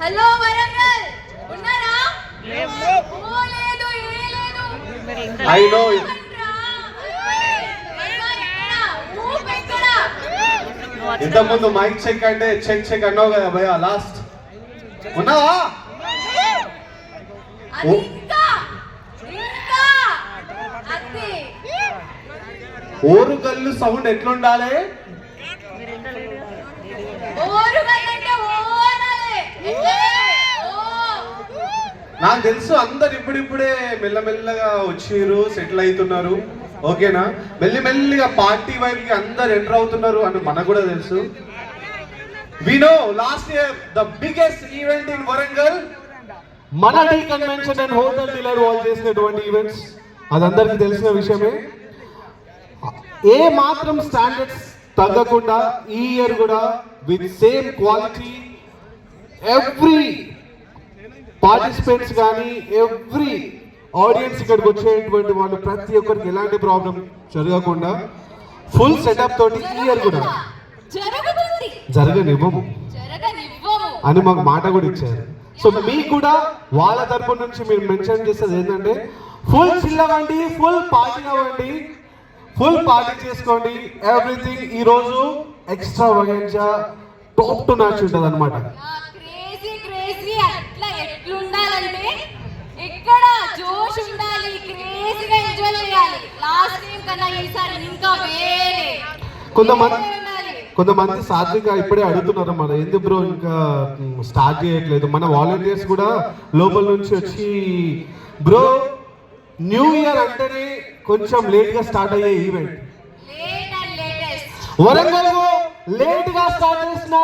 Hello Warangal ఉన్నారా? ఓ లేదు ఏ లేదు. I know. ఇంత ముందు మైక్ చెక్ అంటే చెక్ అన్నావు కదా భయ లాస్ట్ ఉన్నావా? ఓరుగల్లు సౌండ్ ఎట్లుండాలి? నాకు తెలుసు అందరు ఇప్పుడిప్పుడే మెల్లమెల్లగా వచ్చిర్రు, సెటిల్ అవుతున్నారు. ఓకేనా? మెల్లిమెల్లిగా పార్టీ వైపుకి అందరు ఎంటర్ అవుతున్నారు అని మనకు కూడా తెలుసు. We know last year the biggest event in Warangal మన T convention and hotel dealer వాళ్ళు చేసినటువంటి ఈవెంట్స్ అదందరికీ తెలిసిన విషయమే. ఏ మాత్రం స్టాండర్డ్స్ తగ్గకుండా ఈ ఇయర్ కూడా with same quality every participants కానీ ఎవ్రీ ఆడియన్స్ ఇక్కడికి వచ్చేటువంటి వాళ్ళు ప్రతి ఒక్కరికి ఎలాంటి ప్రాబ్లం జరగకుండా ఫుల్ సెటప్ తోటి ఈ ఇయర్ కూడా జరగనివ్వము అని మాకు మాట కూడా ఇచ్చారు. సో మీకు కూడా వాళ్ళ తరపు నుంచి మీరు మెన్షన్ చేసేది ఏంటంటే ఫుల్ చిల్ అవ్వండి, ఫుల్ పార్టీ అవ్వండి, ఫుల్ పార్టీ చేసుకోండి. ఎవ్రీథింగ్ ఈ రోజు ఎక్స్ట్రా వగెన్సా టాప్ టు మ్యాచ్ ఉంటుంది అనమాట. ఇక్కడ జోష్ ఉండాలి, క్రేజీగా ఎంజాయ్ చేయాలి. లాస్ట్ టైం కన్నా ఈసారి ఇంకా వేరే. కొంతమంది సాత్విక ఇప్పుడే అడుగుతున్నారు మన ఎందుకు బ్రో ఇంకా స్టార్ట్ చేయట్లేదు. మన వాలంటీర్స్ కూడా లోపల నుంచి వచ్చి బ్రో న్యూ ఇయర్ అంటేనే కొంచెం లేట్ గా స్టార్ట్ అయ్యే ఈవెంట్ వరంగల్ లేట్ గా స్టార్ట్ చేసిన